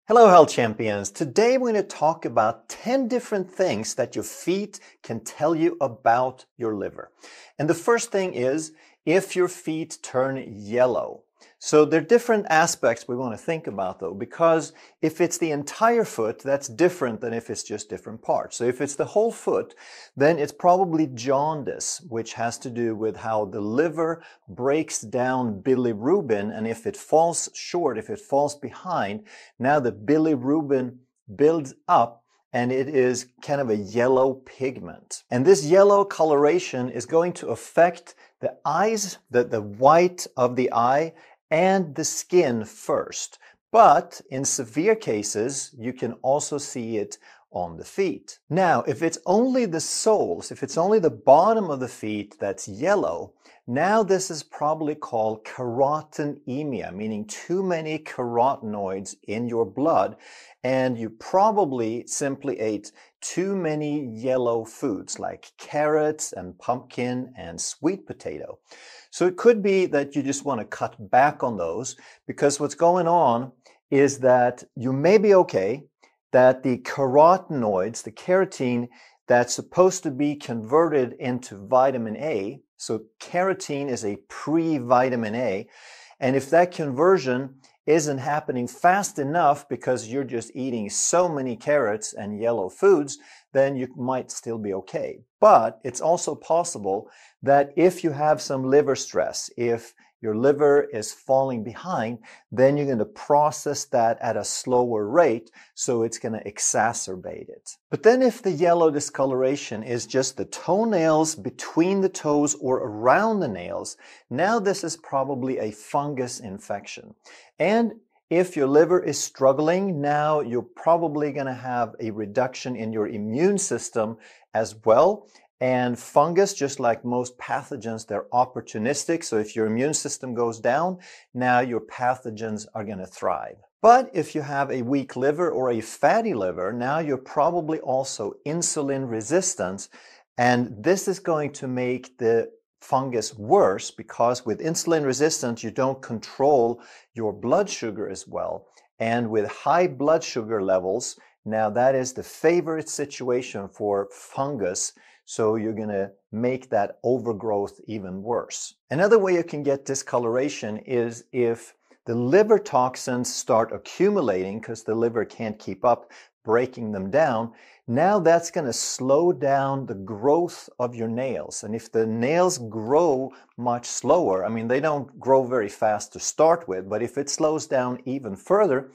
Hello health champions. Today we're going to talk about 10 different things that your feet can tell you about your liver. And the first thing is if your feet turn yellow. So there are different aspects we want to think about though, because if it's the entire foot, that's different than if it's just different parts. So if it's the whole foot, then it's probably jaundice, which has to do with how the liver breaks down bilirubin, and if it falls short, if it falls behind, now the bilirubin builds up and it is kind of a yellow pigment. And this yellow coloration is going to affect the eyes, the white of the eye, and the skin first. But in severe cases, you can also see it on the feet. Now, if it's only the soles, if it's only the bottom of the feet that's yellow, now this is probably called carotenemia, meaning too many carotenoids in your blood, and you probably simply ate too many yellow foods like carrots and pumpkin and sweet potato. So it could be that you just want to cut back on those, because what's going on is that you may be okay, that the carotenoids, the carotene that's supposed to be converted into vitamin A, so carotene is a pre-vitamin A, and if that conversion isn't happening fast enough because you're just eating so many carrots and yellow foods, then you might still be okay. But it's also possible that if you have some liver stress, if your liver is falling behind, then you're going to process that at a slower rate, so it's going to exacerbate it. But then if the yellow discoloration is just the toenails between the toes or around the nails, now this is probably a fungus infection. And if your liver is struggling, now you're probably going to have a reduction in your immune system as well. And fungus, just like most pathogens, they're opportunistic. So if your immune system goes down, now your pathogens are going to thrive. But if you have a weak liver or a fatty liver, now you're probably also insulin resistant. And this is going to make the fungus worse, because with insulin resistance, you don't control your blood sugar as well. And with high blood sugar levels, now that is the favorite situation for fungus. So you're going to make that overgrowth even worse. Another way you can get discoloration is if the liver toxins start accumulating because the liver can't keep up breaking them down. Now that's going to slow down the growth of your nails. And if the nails grow much slower, I mean, they don't grow very fast to start with, but if it slows down even further,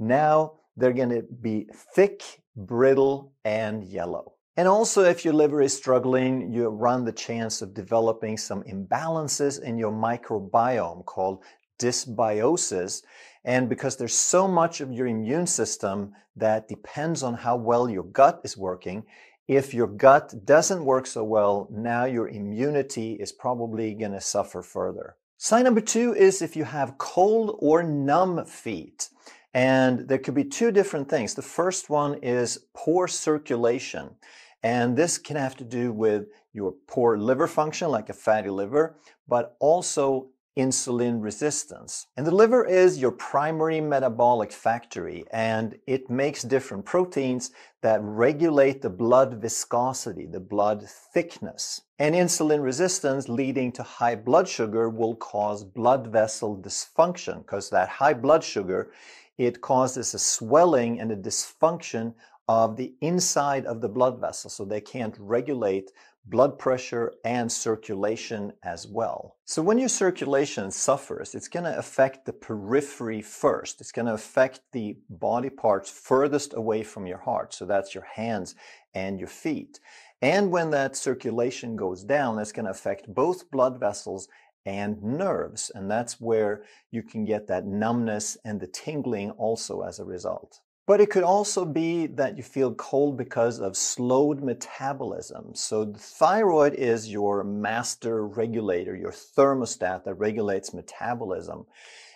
now they're going to be thick, brittle, and yellow. And also, if your liver is struggling, you run the chance of developing some imbalances in your microbiome called dysbiosis. And because there's so much of your immune system that depends on how well your gut is working, if your gut doesn't work so well, now your immunity is probably going to suffer further. Sign number 2 is if you have cold or numb feet. And there could be 2 different things. The first one is poor circulation. And this can have to do with your poor liver function, like a fatty liver, but also insulin resistance. And the liver is your primary metabolic factory, and it makes different proteins that regulate the blood viscosity, the blood thickness. And insulin resistance leading to high blood sugar will cause blood vessel dysfunction, because that high blood sugar, it causes a swelling and a dysfunction of the inside of the blood vessel, so they can't regulate blood pressure and circulation as well. So when your circulation suffers, it's going to affect the periphery first. It's going to affect the body parts furthest away from your heart, so that's your hands and your feet. And when that circulation goes down, it's going to affect both blood vessels and nerves, and that's where you can get that numbness and the tingling also as a result. But it could also be that you feel cold because of slowed metabolism. So the thyroid is your master regulator, your thermostat that regulates metabolism.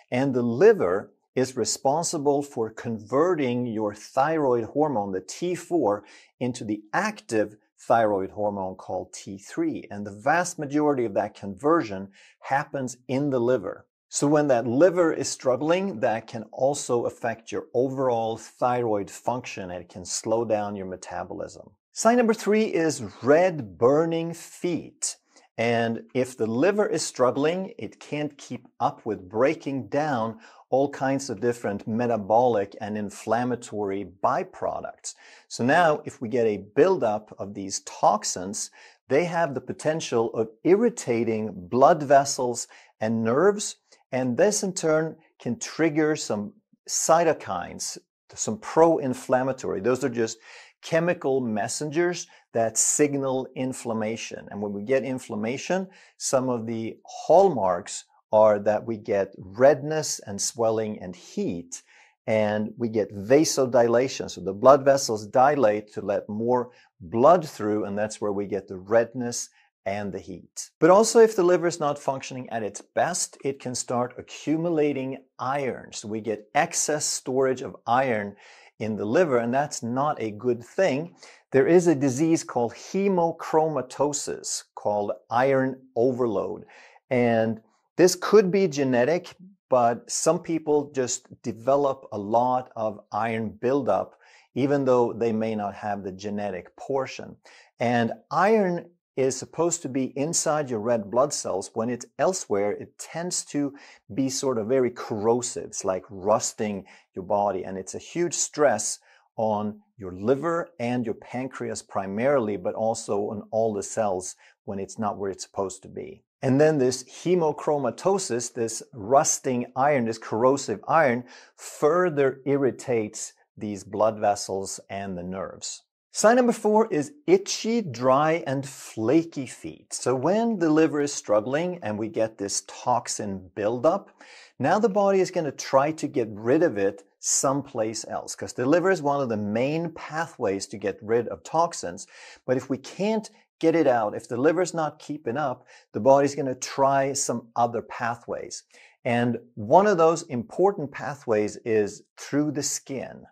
And the liver is responsible for converting your thyroid hormone, the T4, into the active thyroid hormone called T3. And the vast majority of that conversion happens in the liver. So when that liver is struggling, that can also affect your overall thyroid function, and it can slow down your metabolism. Sign number 3 is red burning feet. And if the liver is struggling, it can't keep up with breaking down all kinds of different metabolic and inflammatory byproducts. So now if we get a buildup of these toxins, they have the potential of irritating blood vessels and nerves, and this in turn can trigger some cytokines, some pro-inflammatory. Those are just chemical messengers that signal inflammation. And when we get inflammation, some of the hallmarks are that we get redness and swelling and heat, and we get vasodilation. So the blood vessels dilate to let more blood through, and that's where we get the redness and the heat. But also, if the liver is not functioning at its best, it can start accumulating iron. So we get excess storage of iron in the liver, and that's not a good thing. There is a disease called hemochromatosis, called iron overload. And this could be genetic, but some people just develop a lot of iron buildup, even though they may not have the genetic portion. And iron is supposed to be inside your red blood cells. When it's elsewhere, it tends to be sort of very corrosive. It's like rusting your body, and it's a huge stress on your liver and your pancreas primarily, but also on all the cells when it's not where it's supposed to be. And then this hemochromatosis, this rusting iron, this corrosive iron, further irritates these blood vessels and the nerves. Sign number 4 is itchy, dry, and flaky feet. So when the liver is struggling and we get this toxin buildup, now the body is going to try to get rid of it someplace else, because the liver is one of the main pathways to get rid of toxins. But if we can't get it out, if the liver is not keeping up, the body's going to try some other pathways. And one of those important pathways is through the skin.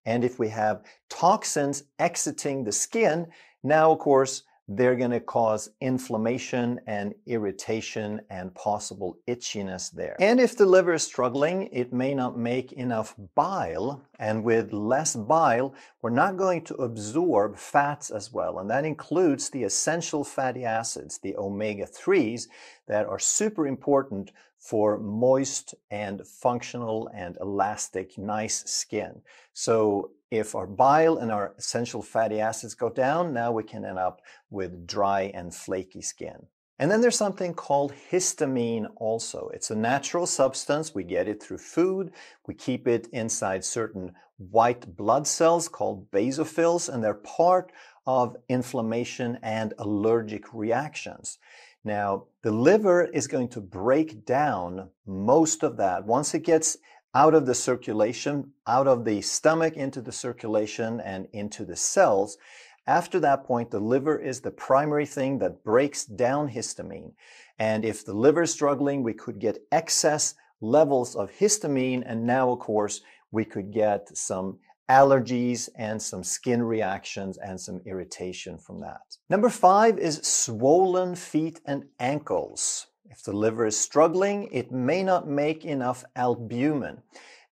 And if we have toxins exiting the skin, now, of course, they're going to cause inflammation and irritation and possible itchiness there. And if the liver is struggling, it may not make enough bile. And with less bile, we're not going to absorb fats as well. And that includes the essential fatty acids, the omega-3s, that are super important for moist and functional and elastic, nice skin. So if our bile and our essential fatty acids go down, now we can end up with dry and flaky skin. And then there's something called histamine also. It's a natural substance. We get it through food. We keep it inside certain white blood cells called basophils, and they're part of inflammation and allergic reactions. Now, the liver is going to break down most of that. Once it gets out of the circulation, out of the stomach into the circulation and into the cells, after that point, the liver is the primary thing that breaks down histamine. And if the liver is struggling, we could get excess levels of histamine, and now, of course, we could get some allergies and some skin reactions and some irritation from that. Number 5 is swollen feet and ankles. If the liver is struggling, it may not make enough albumin.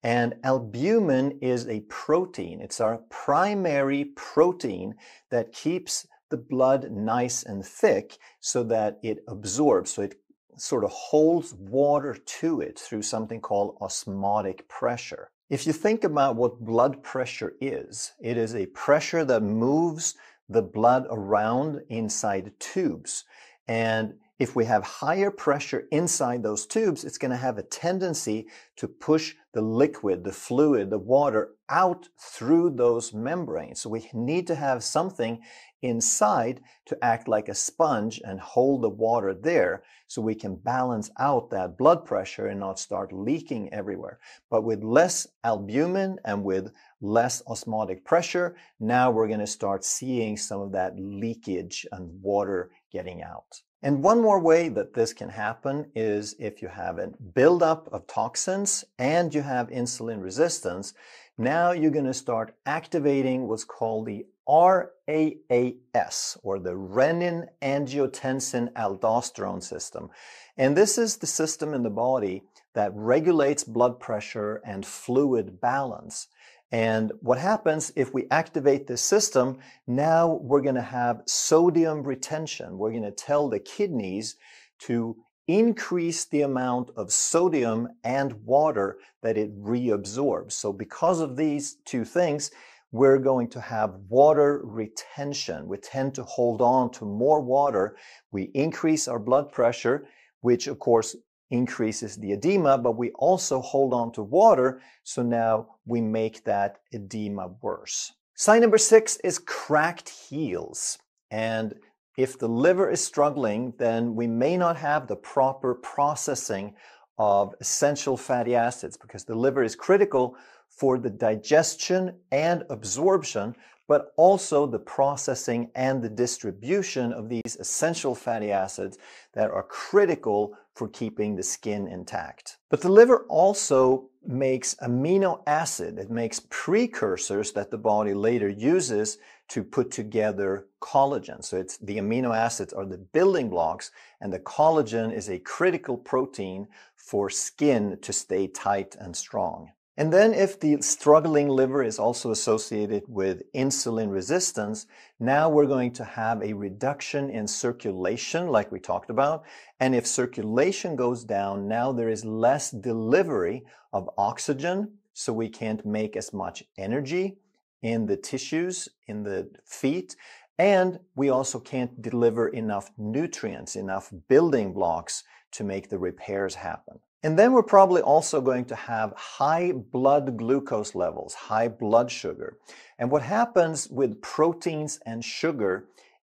And albumin is a protein. It's our primary protein that keeps the blood nice and thick so that it absorbs, so it sort of holds water to it through something called osmotic pressure. If you think about what blood pressure is, it is a pressure that moves the blood around inside tubes. And if we have higher pressure inside those tubes, it's going to have a tendency to push the liquid, the fluid, the water out through those membranes. So we need to have something inside to act like a sponge and hold the water there so we can balance out that blood pressure and not start leaking everywhere. But with less albumin and with less osmotic pressure, now we're going to start seeing some of that leakage and water getting out. And one more way that this can happen is if you have a buildup of toxins and you have insulin resistance, now you're going to start activating what's called the RAAS, or the renin-angiotensin-aldosterone system. And this is the system in the body that regulates blood pressure and fluid balance. And what happens if we activate this system, now we're going to have sodium retention. We're going to tell the kidneys to increase the amount of sodium and water that it reabsorbs. So because of these two things, we're going to have water retention. We tend to hold on to more water. We increase our blood pressure, which of course increases the edema, but we also hold on to water, so now we make that edema worse. Sign number 6 is cracked heels. And if the liver is struggling, then we may not have the proper processing of essential fatty acids, because the liver is critical for the digestion and absorption, but also the processing and the distribution of these essential fatty acids that are critical for keeping the skin intact. But the liver also makes amino acid. It makes precursors that the body later uses to put together collagen. So it's the amino acids are the building blocks, and the collagen is a critical protein for skin to stay tight and strong. And then if the struggling liver is also associated with insulin resistance, now we're going to have a reduction in circulation like we talked about. And if circulation goes down, now there is less delivery of oxygen, so we can't make as much energy in the tissues, in the feet. And we also can't deliver enough nutrients, enough building blocks to make the repairs happen. And then we're probably also going to have high blood glucose levels, high blood sugar. And what happens with proteins and sugar,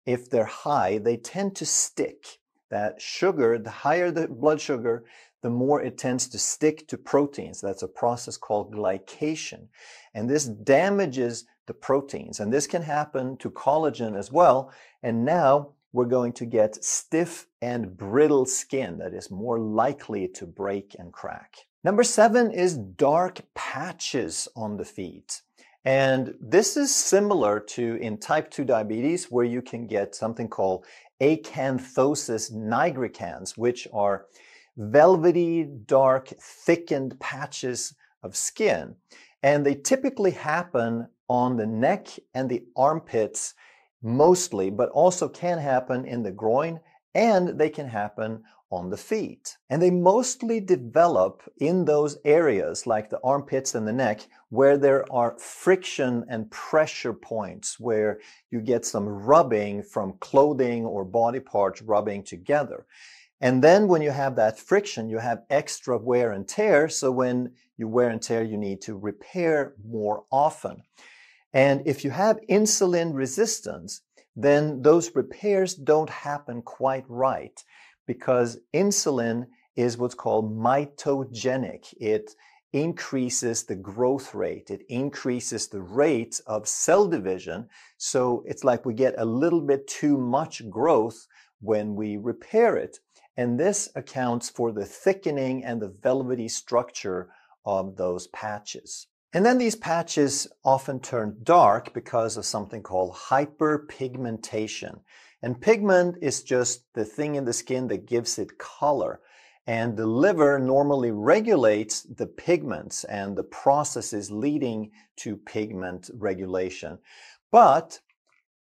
if they're high, they tend to stick. That sugar, the higher the blood sugar, the more it tends to stick to proteins. That's a process called glycation. And this damages the proteins. And this can happen to collagen as well. And now we're going to get stiff and brittle skin that is more likely to break and crack. Number 7 is dark patches on the feet. And this is similar to in type 2 diabetes, where you can get something called acanthosis nigricans, which are velvety, dark, thickened patches of skin. And they typically happen on the neck and the armpits mostly, but also can happen in the groin, and they can happen on the feet. And they mostly develop in those areas like the armpits and the neck where there are friction and pressure points, where you get some rubbing from clothing or body parts rubbing together. And then when you have that friction, you have extra wear and tear. So when you wear and tear, you need to repair more often. And if you have insulin resistance, then those repairs don't happen quite right, because insulin is what's called mitogenic. It increases the growth rate. It increases the rate of cell division. So it's like we get a little bit too much growth when we repair it. And this accounts for the thickening and the velvety structure of those patches. And then these patches often turn dark because of something called hyperpigmentation. And pigment is just the thing in the skin that gives it color. And the liver normally regulates the pigments and the processes leading to pigment regulation. But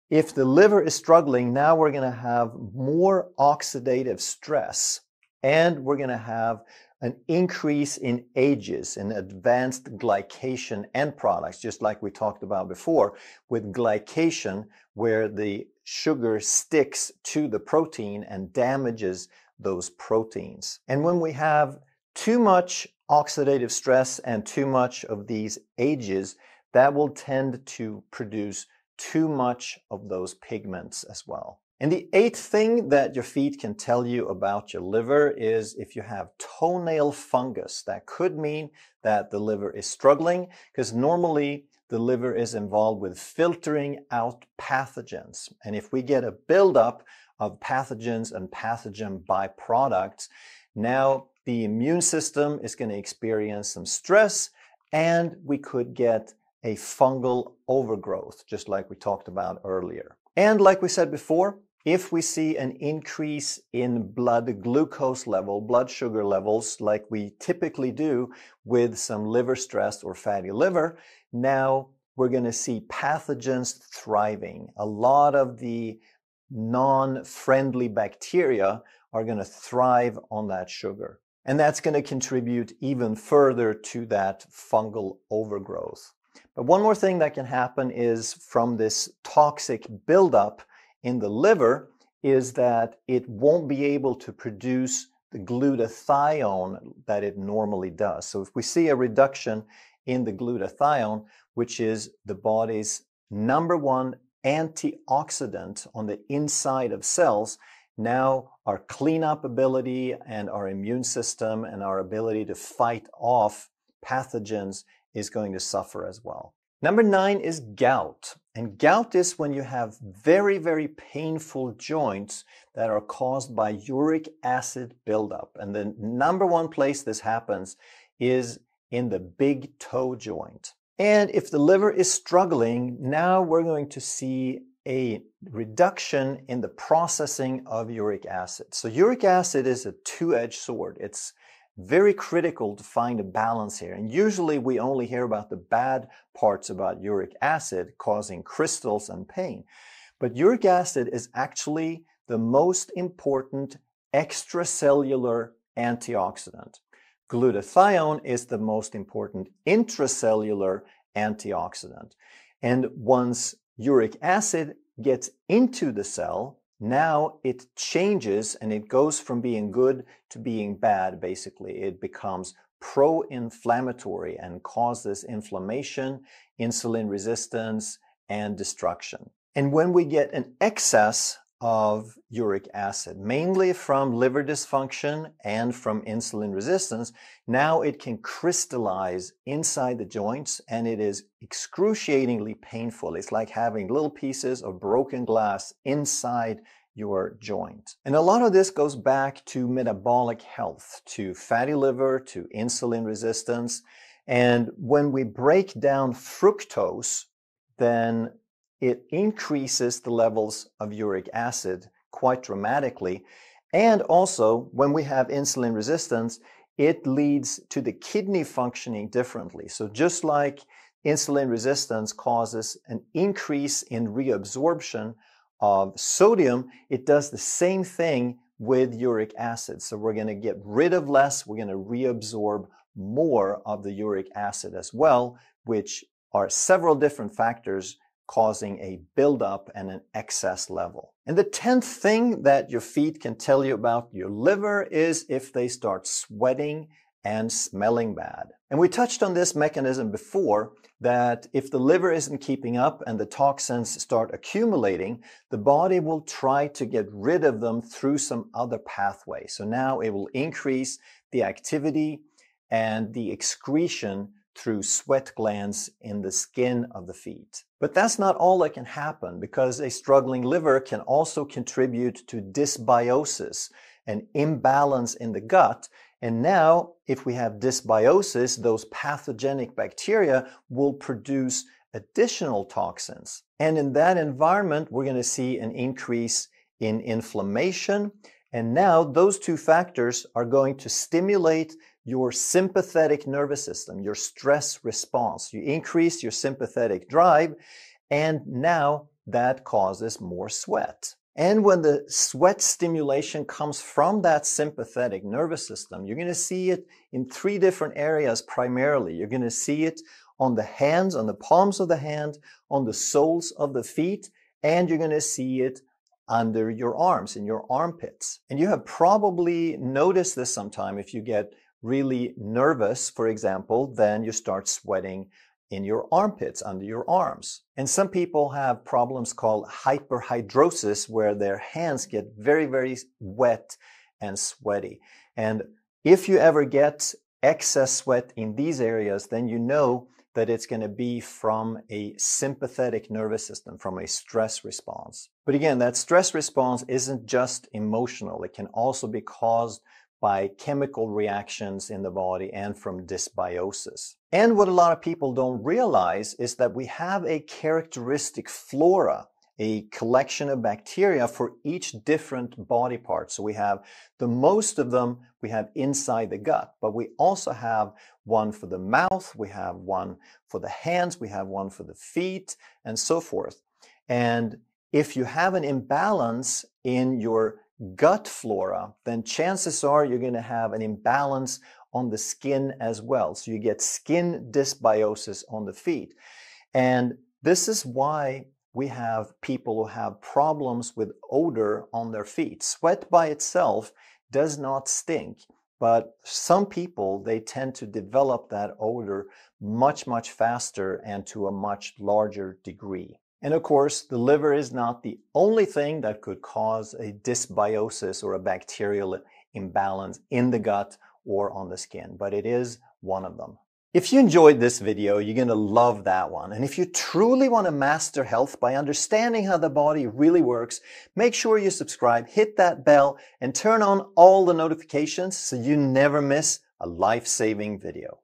if the liver is struggling, now we're going to have more oxidative stress, and we're going to have an increase in ages, in advanced glycation end products, just like we talked about before, with glycation, where the sugar sticks to the protein and damages those proteins. And when we have too much oxidative stress and too much of these ages, that will tend to produce too much of those pigments as well. And the 8th thing that your feet can tell you about your liver is if you have toenail fungus. That could mean that the liver is struggling, because normally the liver is involved with filtering out pathogens. And if we get a buildup of pathogens and pathogen byproducts, now the immune system is going to experience some stress, and we could get a fungal overgrowth, just like we talked about earlier. And like we said before, if we see an increase in blood glucose level, blood sugar levels, like we typically do with some liver stress or fatty liver, now we're going to see pathogens thriving. A lot of the non-friendly bacteria are going to thrive on that sugar. And that's going to contribute even further to that fungal overgrowth. But one more thing that can happen is from this toxic buildup in the liver is that it won't be able to produce the glutathione that it normally does. So if we see a reduction in the glutathione, which is the body's #1 antioxidant on the inside of cells, now our cleanup ability and our immune system and our ability to fight off pathogens is going to suffer as well. Number 9 is gout. And gout is when you have very, very painful joints that are caused by uric acid buildup. And the #1 place this happens is in the big toe joint. And if the liver is struggling, now we're going to see a reduction in the processing of uric acid. So uric acid is a two-edged sword. It's very critical to find a balance here. And usually we only hear about the bad parts about uric acid causing crystals and pain. But uric acid is actually the most important extracellular antioxidant. Glutathione is the most important intracellular antioxidant. And once uric acid gets into the cell, now it changes and it goes from being good to being bad, basically. It becomes pro-inflammatory and causes inflammation, insulin resistance, and destruction. And when we get an excess of uric acid, mainly from liver dysfunction and from insulin resistance, now it can crystallize inside the joints and it is excruciatingly painful. It's like having little pieces of broken glass inside your joint. And a lot of this goes back to metabolic health, to fatty liver, to insulin resistance. And when we break down fructose, then it increases the levels of uric acid quite dramatically. And also, when we have insulin resistance, it leads to the kidney functioning differently. So just like insulin resistance causes an increase in reabsorption of sodium, it does the same thing with uric acid. So we're going to get rid of less, we're going to reabsorb more of the uric acid as well, which are several different factors causing a buildup and an excess level. And the 10th thing that your feet can tell you about your liver is if they start sweating and smelling bad. And we touched on this mechanism before, that if the liver isn't keeping up and the toxins start accumulating, the body will try to get rid of them through some other pathway. So now it will increase the activity and the excretion through sweat glands in the skin of the feet. But that's not all that can happen, because a struggling liver can also contribute to dysbiosis, an imbalance in the gut. And now, if we have dysbiosis, those pathogenic bacteria will produce additional toxins. And in that environment, we're going to see an increase in inflammation. And now those two factors are going to stimulate your sympathetic nervous system, your stress response. You increase your sympathetic drive, and now that causes more sweat. And when the sweat stimulation comes from that sympathetic nervous system, you're going to see it in 3 different areas primarily. You're going to see it on the hands, on the palms of the hand, on the soles of the feet, and you're going to see it under your arms, in your armpits. And you have probably noticed this sometime. If you get really nervous, for example, then you start sweating in your armpits, under your arms. And some people have problems called hyperhidrosis, where their hands get very, very wet and sweaty. And if you ever get excess sweat in these areas, then you know that it's going to be from a sympathetic nervous system, from a stress response. But again, that stress response isn't just emotional. It can also be caused by chemical reactions in the body and from dysbiosis. And what a lot of people don't realize is that we have a characteristic flora, a collection of bacteria for each different body part. So we have the most of them we have inside the gut, but we also have one for the mouth, we have one for the hands, we have one for the feet, and so forth. And if you have an imbalance in your gut flora, then chances are you're going to have an imbalance on the skin as well. So you get skin dysbiosis on the feet. And this is why we have people who have problems with odor on their feet. Sweat by itself does not stink, but some people, they tend to develop that odor much, much faster and to a much larger degree. And of course, the liver is not the only thing that could cause a dysbiosis or a bacterial imbalance in the gut or on the skin, but it is one of them. If you enjoyed this video, you're going to love that one. And if you truly want to master health by understanding how the body really works, make sure you subscribe, hit that bell, and turn on all the notifications so you never miss a life-saving video.